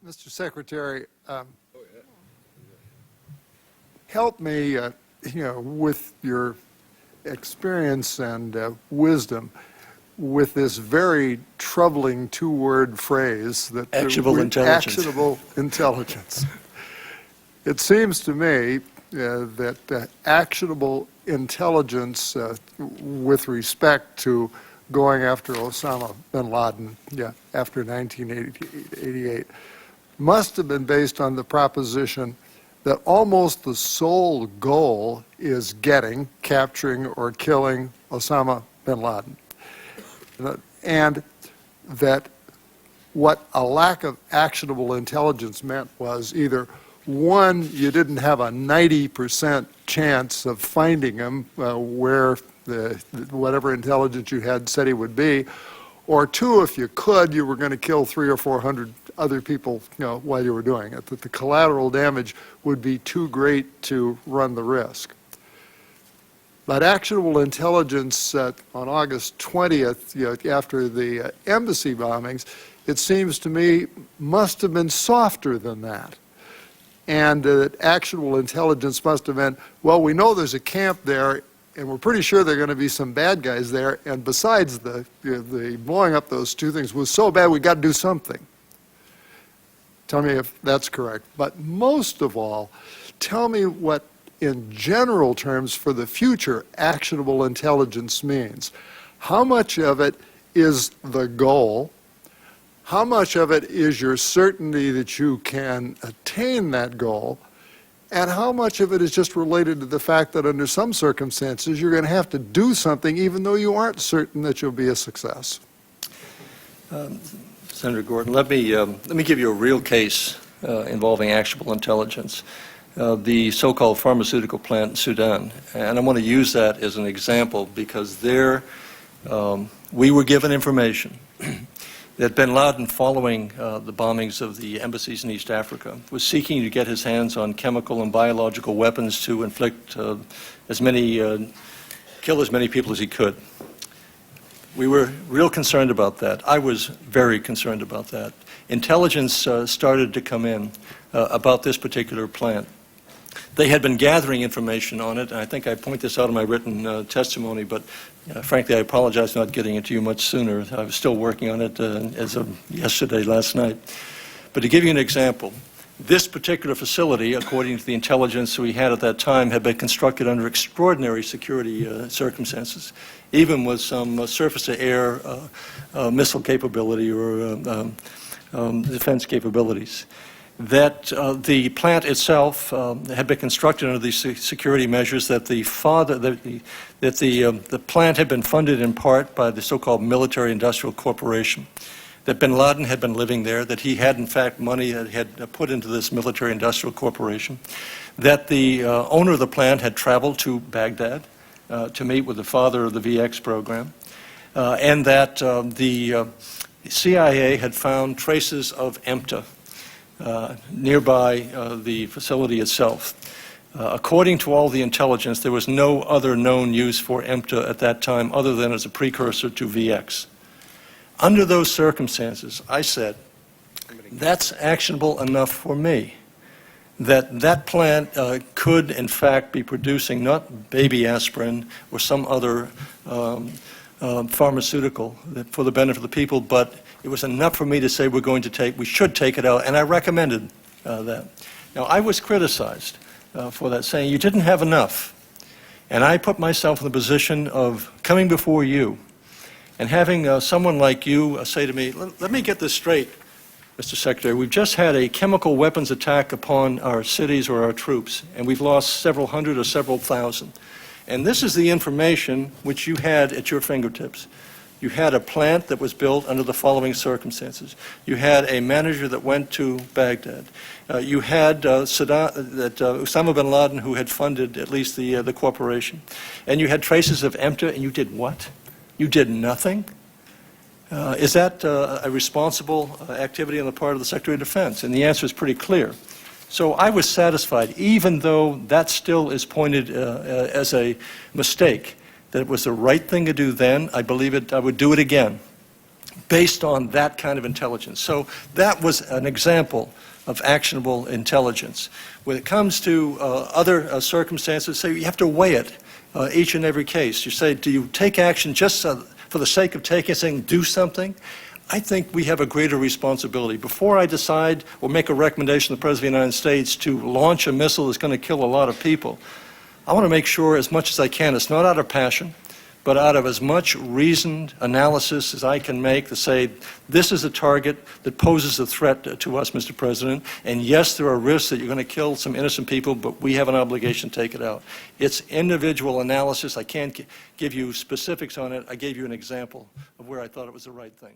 Mr. Secretary, help me, with your experience and wisdom with this very troubling two-word phrase that actionable intelligence. Actionable intelligence. It seems to me that actionable intelligence with respect to going after Osama bin Laden after 1988 must have been based on the proposition that almost the sole goal is capturing, or killing Osama bin Laden. And that what a lack of actionable intelligence meant was either, one, you didn't have a 90% chance of finding him where whatever intelligence you had said he would be, or two, if you could, you were going to kill 300 or 400 other people while you were doing it, that the collateral damage would be too great to run the risk. But actionable intelligence on August 20th, after the embassy bombings, it seems to me must have been softer than that. And that actionable intelligence must have been, well, we know there's a camp there, and we're pretty sure there are going to be some bad guys there, and besides, the blowing up those two things was so bad we got to do something. Tell me if that's correct. But most of all, tell me what, in general terms, for the future, actionable intelligence means. How much of it is the goal? How much of it is your certainty that you can attain that goal? And how much of it is just related to the fact that under some circumstances you're going to have to do something even though you aren't certain that you'll be a success? Senator Gorton, let me give you a real case involving actionable intelligence. The so-called pharmaceutical plant in Sudan. And I want to use that as an example because there we were given information that bin Laden, following the bombings of the embassies in East Africa, was seeking to get his hands on chemical and biological weapons to inflict kill as many people as he could. We were real concerned about that. I was very concerned about that. Intelligence started to come in about this particular plant. They had been gathering information on it, and I think I point this out in my written testimony, but frankly, I apologize for not getting it to you much sooner. I was still working on it as of yesterday, last night. But to give you an example, this particular facility, according to the intelligence we had at that time, had been constructed under extraordinary security circumstances, even with some surface-to-air missile capability or defense capabilities. That the plant itself had been constructed under these security measures, that the plant had been funded in part by the so-called military-industrial corporation, that bin Laden had been living there, that he had in fact money that he had put into this military-industrial corporation, that the owner of the plant had traveled to Baghdad to meet with the father of the VX program, and that the CIA had found traces of EMTA nearby the facility itself. According to all the intelligence, there was no other known use for EMTA at that time other than as a precursor to VX. Under those circumstances, I said, that's actionable enough for me, that plant could in fact be producing not baby aspirin or some other pharmaceutical for the benefit of the people, but it was enough for me to say we should take it out, and I recommended that. Now, I was criticized for that, saying you didn't have enough. And I put myself in the position of coming before you and having someone like you say to me, let me get this straight, Mr. Secretary. We've just had a chemical weapons attack upon our cities or our troops, and we've lost several hundred or several thousand. And this is the information which you had at your fingertips. You had a plant that was built under the following circumstances. You had a manager that went to Baghdad. You had Osama bin Laden, who had funded at least the corporation. And you had traces of EMTA, and you did what? You did nothing? Is that a responsible activity on the part of the Secretary of Defense? And the answer is pretty clear. So I was satisfied, even though that still is pointed as a mistake, that it was the right thing to do then. I believe I would do it again. based on that kind of intelligence. So that was an example of actionable intelligence. When it comes to other circumstances, say you have to weigh it, each and every case. You say, do you take action just for the sake of taking, saying do something? I think we have a greater responsibility. Before I decide or make a recommendation to the President of the United States to launch a missile that's going to kill a lot of people, I want to make sure as much as I can, it's not out of passion, but out of as much reasoned analysis as I can make to say, this is a target that poses a threat to us, Mr. President, and yes, there are risks that you're going to kill some innocent people, but we have an obligation to take it out. It's individual analysis. I can't give you specifics on it. I gave you an example of where I thought it was the right thing.